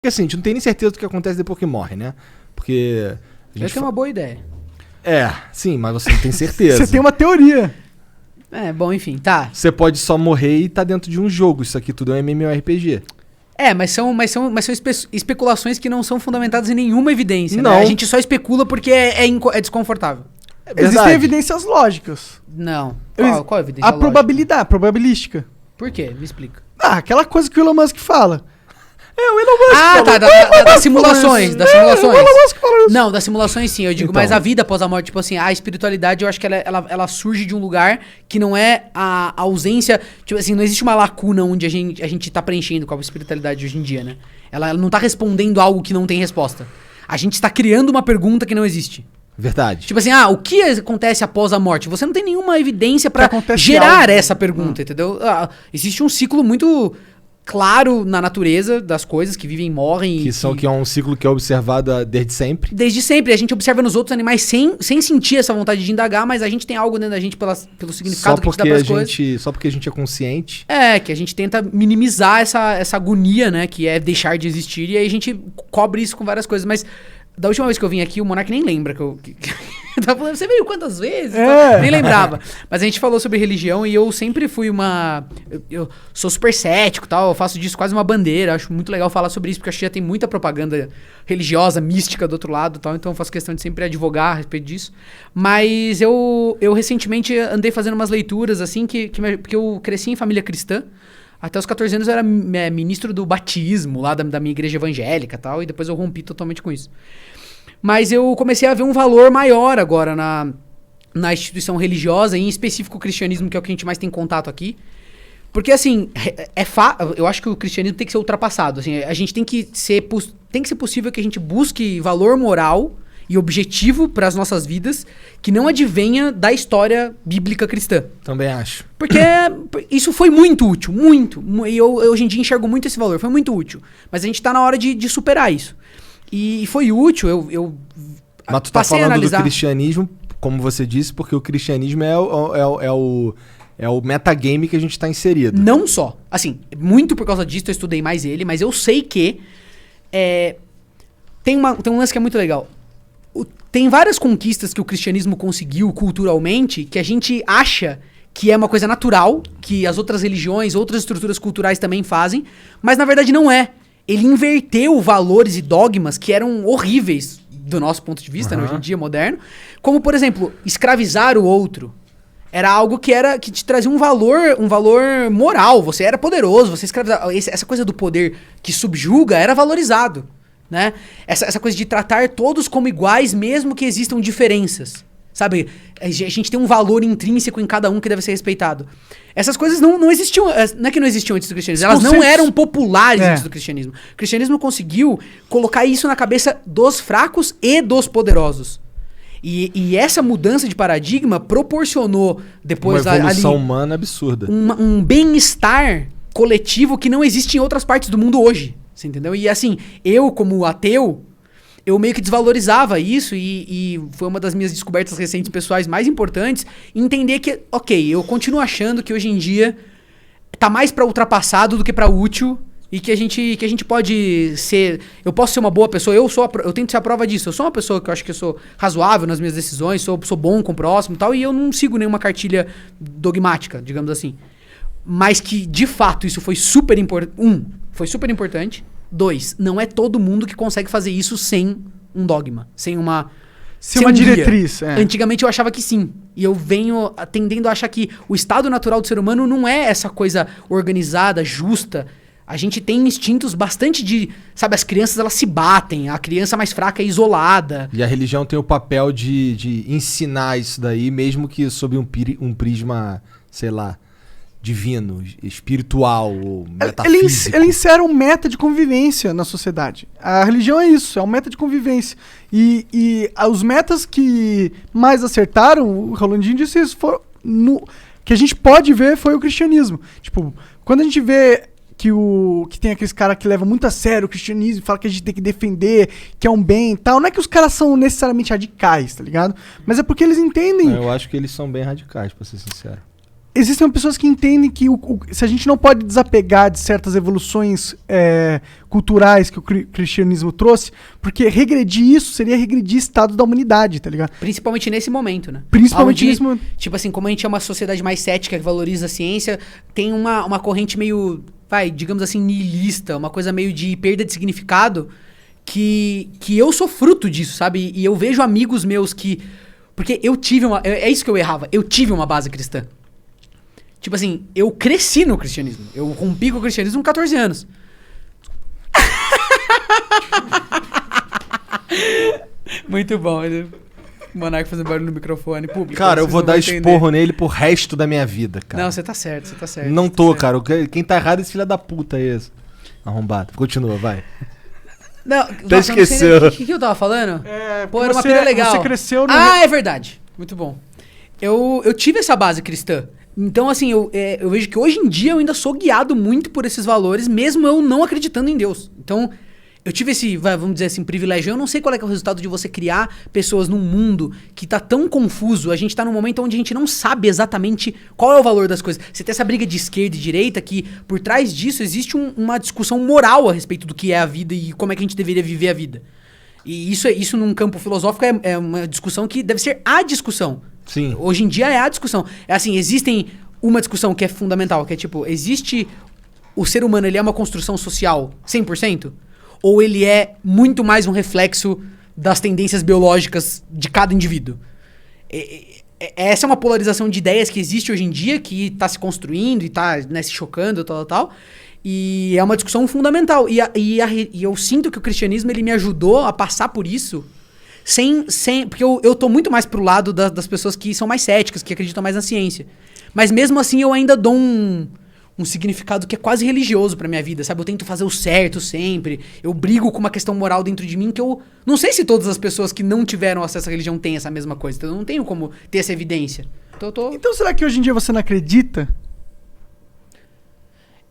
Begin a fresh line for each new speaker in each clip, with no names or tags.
Porque assim, a gente não tem nem certeza do que acontece depois que morre, né? Porque...
Essa é uma boa ideia.
Sim, mas você não tem certeza.
Você tem uma teoria.
Bom, enfim, tá.
Você pode só morrer e tá dentro de um jogo. Isso aqui tudo é um MMORPG.
Mas são especulações que não são fundamentadas em nenhuma evidência.
Não.
Né? A gente só especula porque é desconfortável.
Existem evidências lógicas.
Não. Qual é a evidência
A
lógica?
probabilidade, a probabilística.
Por quê? Me explica.
Aquela coisa que o Elon Musk fala.
O Elon Musk
Ah, tá, das simulações. Das simulações.
O Elon Musk fala isso.
Não, das simulações sim, eu digo,
Então.
mas a vida após a morte, tipo assim, a espiritualidade, eu acho que ela surge de um lugar que não é a ausência, tipo assim, não existe uma lacuna onde a gente tá preenchendo com a espiritualidade hoje em dia, né? Ela não tá respondendo algo que não tem resposta. A gente está criando uma pergunta que não existe.
Verdade.
Tipo assim, o que acontece após a morte? Você não tem nenhuma evidência pra
acontece
gerar
algo.
essa pergunta, entendeu? Existe um ciclo muito claro na natureza das coisas que vivem e morrem.
Que é um ciclo que é observado desde sempre.
Desde sempre. A gente observa nos outros animais sem sentir essa vontade de indagar, mas a gente tem algo dentro da gente pelo significado que a gente dá pras coisas.
Só porque a gente é consciente.
Que a gente tenta minimizar essa agonia, né? Que é deixar de existir. E aí a gente cobre isso com várias coisas. Mas da última vez que eu vim aqui, o Monark nem lembra que eu tava falando. Você veio quantas vezes? Nem lembrava. Mas a gente falou sobre religião e eu sempre fui eu sou super cético e tal. Eu faço disso quase uma bandeira. Acho muito legal falar sobre isso, porque acho que já tem muita propaganda religiosa, mística do outro lado e tal. Então eu faço questão de sempre advogar a respeito disso. Mas eu recentemente andei fazendo umas leituras, assim, porque eu cresci em família cristã. Até os 14 anos eu era ministro do batismo lá da minha igreja evangélica e tal. E depois eu rompi totalmente com isso. Mas eu comecei a ver um valor maior agora na instituição religiosa, em específico o cristianismo, que é o que a gente mais tem contato aqui. Porque, assim, eu acho que o cristianismo tem que ser ultrapassado. Assim, a gente tem que ser possível que a gente busque valor moral e objetivo para as nossas vidas que não advenha da história bíblica cristã.
Também acho.
Porque isso foi muito útil, muito. E eu hoje em dia enxergo muito esse valor, foi muito útil. Mas a gente tá na hora de superar isso. E foi útil,
Mas tu tá
passei a
falando do
analisar.
cristianismo, como você disse, porque o cristianismo é o metagame que a gente tá inserido.
Não só. Assim, muito por causa disso eu estudei mais ele, mas eu sei que tem um lance que é muito legal. Tem várias conquistas que o cristianismo conseguiu culturalmente que a gente acha que é uma coisa natural, que as outras religiões, outras estruturas culturais também fazem, mas na verdade não é. Ele inverteu valores e dogmas que eram horríveis do nosso ponto de vista, né, hoje em dia, moderno. Como, por exemplo, escravizar o outro. Era algo que te trazia um valor moral. Você era poderoso, você escravizava. Essa coisa do poder que subjuga era valorizado. Né? Essa coisa de tratar todos como iguais, mesmo que existam diferenças. Sabe? A gente tem um valor intrínseco em cada um que deve ser respeitado. Essas coisas não existiam. Não é que não existiam antes do cristianismo. Elas não eram populares antes do cristianismo. O cristianismo conseguiu colocar isso na cabeça dos fracos e dos poderosos. E essa mudança de paradigma proporcionou depois
uma evolução humana absurda.
Um bem-estar coletivo que não existe em outras partes do mundo hoje. Você entendeu? E assim, eu como ateu, eu meio que desvalorizava isso e foi uma das minhas descobertas recentes pessoais mais importantes, entender que, eu continuo achando que hoje em dia tá mais pra ultrapassado do que pra útil e que a gente pode ser... Eu posso ser uma boa pessoa, eu tento ser a prova disso. Eu sou uma pessoa que eu acho que eu sou razoável nas minhas decisões, sou bom com o próximo e tal, e eu não sigo nenhuma cartilha dogmática, digamos assim. Mas que, de fato, isso foi super importante. Foi super importante. 2, não é todo mundo que consegue fazer isso sem um dogma, sem uma
diretriz.
Antigamente eu achava que sim. E eu venho tendendo a achar que o estado natural do ser humano não é essa coisa organizada, justa. A gente tem instintos bastante sabe, as crianças elas se batem, a criança mais fraca é isolada.
E a religião tem o papel de ensinar isso daí, mesmo que sob um prisma, sei lá, divino, espiritual, ou metafísico.
Ele insere um meta de convivência na sociedade. A religião é isso, é um meta de convivência. E os metas que mais acertaram, o Rolandinho disse isso, que a gente pode ver foi o cristianismo. Tipo, quando a gente vê que tem aqueles caras que levam muito a sério o cristianismo e falam que a gente tem que defender, que é um bem e tal, não é que os caras são necessariamente radicais, tá ligado? Mas é porque eles entendem...
Eu acho que eles são bem radicais, pra ser sincero.
existem pessoas que entendem que se a gente não pode desapegar de certas evoluções culturais que o cristianismo trouxe, porque regredir isso seria regredir estado da humanidade, tá ligado?
Principalmente nesse momento, né?
Principalmente nesse momento.
Tipo assim, como a gente é uma sociedade mais cética, que valoriza a ciência, tem uma corrente meio, digamos assim, nihilista, uma coisa meio de perda de significado, que eu sou fruto disso, sabe? E eu vejo amigos meus que... Porque eu tive uma... É isso que eu errava. Eu tive uma base cristã. Tipo assim, eu cresci no cristianismo. Eu rompi com o cristianismo com 14 anos. Muito bom. O Monark fazendo barulho no microfone público.
Cara, eu vou dar esporro nele pro resto da minha vida, cara.
Não, você tá certo, você tá certo.
Não tô, cara. Quem tá errado é esse filho da puta aí. Arrombado. Continua, vai.
Não,
até esqueceu.
O que eu tava falando? Pô, era uma pira legal.
Você cresceu no...
Ah, é verdade. Muito bom. Eu tive essa base cristã. Então, assim, eu vejo que hoje em dia eu ainda sou guiado muito por esses valores, mesmo eu não acreditando em Deus. Então, eu tive esse, vamos dizer assim, privilégio. Eu não sei qual é, que é o resultado de você criar pessoas num mundo que tá tão confuso. A gente tá num momento onde a gente não sabe exatamente qual é o valor das coisas. Você tem essa briga de esquerda e direita que, por trás disso, existe uma discussão moral a respeito do que é a vida e como é que a gente deveria viver a vida. E isso num campo filosófico é uma discussão que deve ser a discussão.
Sim.
Hoje em dia é a discussão. É assim, existem uma discussão que é fundamental, que é tipo, existe... O ser humano, ele é uma construção social 100%? Ou ele é muito mais um reflexo das tendências biológicas de cada indivíduo? Essa é uma polarização de ideias que existe hoje em dia, que está se construindo e está, né, se chocando, tal. E é uma discussão fundamental. E eu sinto que o cristianismo, ele me ajudou a passar por isso porque eu tô muito mais pro lado das pessoas que são mais céticas, que acreditam mais na ciência. Mas mesmo assim eu ainda dou um significado que é quase religioso pra minha vida, sabe? Eu tento fazer o certo sempre. Eu brigo com uma questão moral dentro de mim que eu... Não sei se todas as pessoas que não tiveram acesso à religião têm essa mesma coisa. Então eu não tenho como ter essa evidência.
Então será que hoje em dia você não acredita?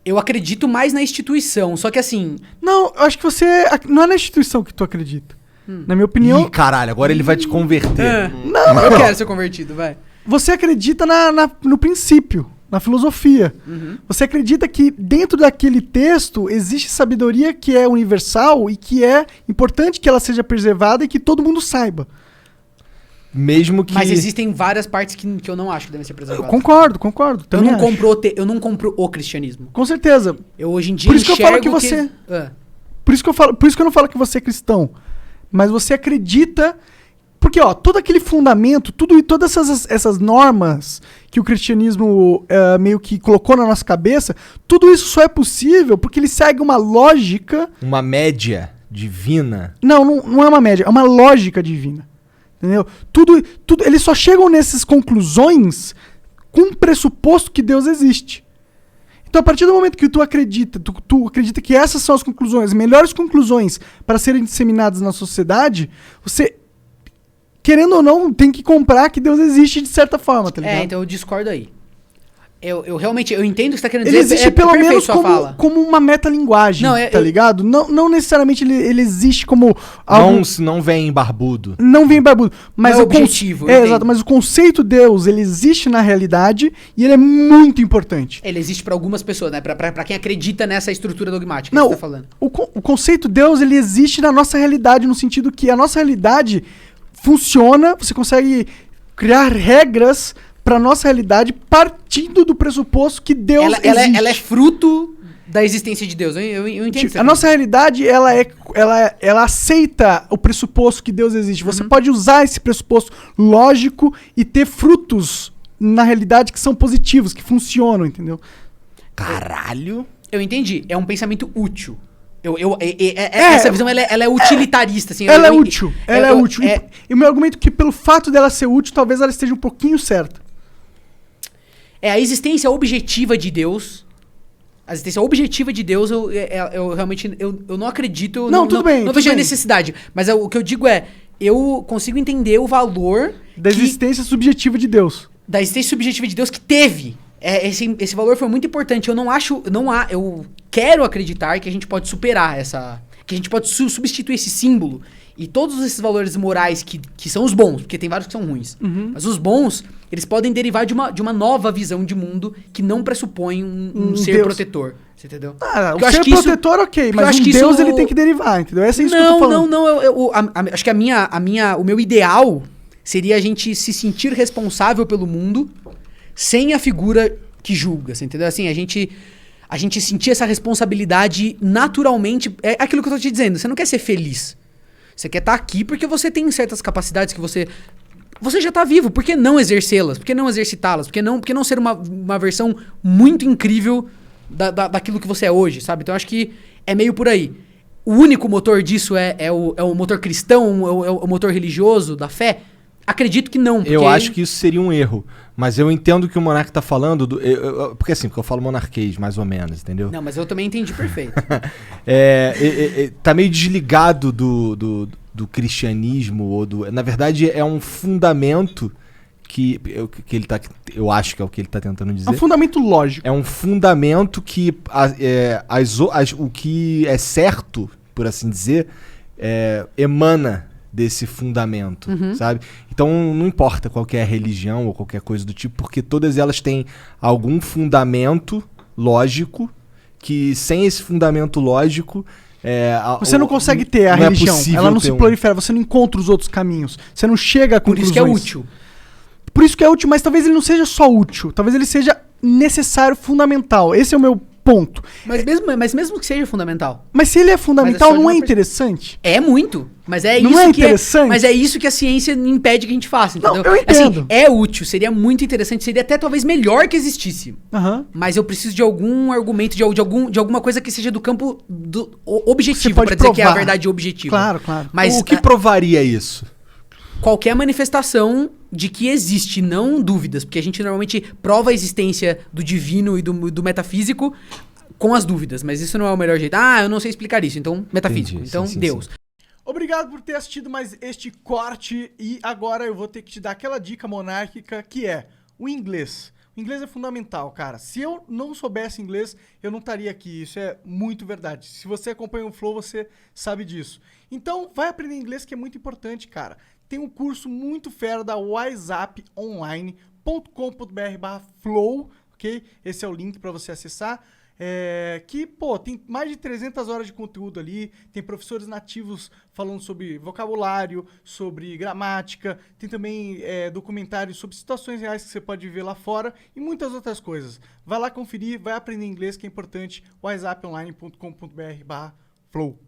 Eu acredito mais na instituição, só que assim...
Não, eu acho que você... Não é na instituição que tu acredita. Na minha opinião...
Ih, caralho, agora ele vai te converter.
Não,
eu quero ser convertido, vai.
Você acredita no princípio, na filosofia. Uhum. Você acredita que dentro daquele texto existe sabedoria que é universal e que é importante que ela seja preservada e que todo mundo saiba.
Mesmo que...
Mas existem várias partes que eu não acho que devem ser preservadas.
Eu concordo.
Eu não compro o cristianismo.
Com certeza.
Eu hoje em dia
por isso que eu falo que você... Por isso que eu não falo que você é cristão. Mas você acredita... Porque, todo aquele fundamento, todas essas normas que o cristianismo meio que colocou na nossa cabeça, tudo isso só é possível porque ele segue uma lógica...
Uma média divina.
Não é uma média, é uma lógica divina. Entendeu? Tudo, eles só chegam nessas conclusões com um pressuposto que Deus existe. Então, a partir do momento que tu acredita que essas são as conclusões, as melhores conclusões para serem disseminadas na sociedade, você... Querendo ou não, tem que comprar que Deus existe de certa forma, tá ligado?
Então eu discordo aí. Eu realmente, eu entendo o que você tá querendo
dizer.
Ele
existe pelo menos como uma metalinguagem, tá ligado? Não necessariamente ele existe como
algo... Não vem barbudo.
Não vem barbudo. Mas
é objetivo.
Exato, mas o conceito Deus, ele existe na realidade e ele é muito importante.
Ele existe pra algumas pessoas, né? Pra quem acredita nessa estrutura dogmática que você tá falando.
O conceito Deus, ele existe na nossa realidade, no sentido que a nossa realidade... funciona, você consegue criar regras para nossa realidade partindo do pressuposto que Deus existe.
Ela é fruto da existência de Deus. Eu entendo.
A nossa realidade, ela aceita o pressuposto que Deus existe. Você pode usar esse pressuposto lógico e ter frutos na realidade que são positivos, que funcionam, entendeu?
Caralho!
Eu entendi. É um pensamento útil. Essa visão ela é utilitarista, assim.
Ela é útil. E o meu argumento é que pelo fato dela ser útil, talvez ela esteja um pouquinho certa.
A existência objetiva de Deus. A existência objetiva de Deus, eu realmente eu não acredito.
Tudo bem.
Não vejo a necessidade. Mas o que eu digo eu consigo entender o valor
da existência subjetiva de Deus.
Da existência subjetiva de Deus que teve. Esse valor foi muito importante. Eu quero acreditar que a gente pode superar Que a gente pode substituir esse símbolo e todos esses valores morais que são os bons, porque tem vários que são ruins. Mas os bons, eles podem derivar de uma nova visão de mundo que não pressupõe um ser
Deus.
protetor. Você entendeu?
Ah,
Porque
o
eu
ser
acho que isso-
protetor, ok,
porque eu
mas
acho
um
que
Deus
isso-
ele tem que derivar, entendeu? Essa é isso que eu tô falando.
Acho que o meu ideal seria a gente se sentir responsável pelo mundo sem a figura que julga, você entendeu? Assim, a gente sentir essa responsabilidade naturalmente. É aquilo que eu tô te dizendo. Você não quer ser feliz. Você quer estar aqui porque você tem certas capacidades que você já tá vivo. Por que não exercê-las? Por que não exercitá-las? Por que não ser uma versão muito incrível daquilo que você é hoje, sabe? Então acho que é meio por aí. O único motor disso é o motor cristão, é o motor religioso da fé? Acredito que não.
Eu acho que isso seria um erro. Mas eu entendo o que o Monark tá falando. Porque eu falo monarquês, mais ou menos, entendeu?
Não, mas eu também entendi perfeito.
Tá meio desligado do cristianismo. Na verdade, é um fundamento que ele tá. Eu acho que é o que ele tá tentando dizer.
É um fundamento lógico.
É um fundamento que o que é certo, por assim dizer, emana desse fundamento, sabe? Então não importa qual que é a religião ou qualquer coisa do tipo, porque todas elas têm algum fundamento lógico que sem esse fundamento lógico...
Você não consegue ter a
não
religião, ela não se
ter
prolifera, você não encontra os outros caminhos, você não chega a
Por
conclusões.
isso que é útil.
Por isso que é útil, mas talvez ele não seja só útil, talvez ele seja necessário, fundamental. Esse é o meu ponto.
Mas mesmo que seja fundamental.
Mas se ele é fundamental,
Mas é só de
não é
uma
interessante?
É muito. Mas é
Não
isso
é
que
interessante?
mas é isso que a ciência impede que a gente faça,
Não,
entendeu?
eu entendo.
Assim, é útil, seria muito interessante, seria até talvez melhor que existisse.
Aham.
Mas eu preciso de algum argumento, de alguma coisa que seja do campo objetivo,
pode
pra dizer que é a
provar.
verdade objetiva.
Claro, claro.
Mas
O que provaria isso?
qualquer manifestação de que existe, não dúvidas, porque a gente normalmente prova a existência do divino e do metafísico com as dúvidas, mas isso não é o melhor jeito. Eu não sei explicar isso, então metafísico.
Entendi,
Então
sim,
Deus.
sim.
Obrigado por ter assistido mais este corte e agora eu vou ter que te dar aquela dica monárquica que é o inglês. O inglês é fundamental, cara. Se eu não soubesse inglês, eu não estaria aqui. Isso é muito verdade. Se você acompanha o Flow, você sabe disso. Então, vai aprender inglês que é muito importante, cara. Tem um curso muito fera da whatsapponline.com.br/flow, ok? Esse é o link para você acessar. Tem mais de 300 horas de conteúdo ali, tem professores nativos falando sobre vocabulário, sobre gramática, tem também documentários sobre situações reais que você pode ver lá fora e muitas outras coisas. Vai lá conferir, vai aprender inglês que é importante, whatsapponline.com.br/flow.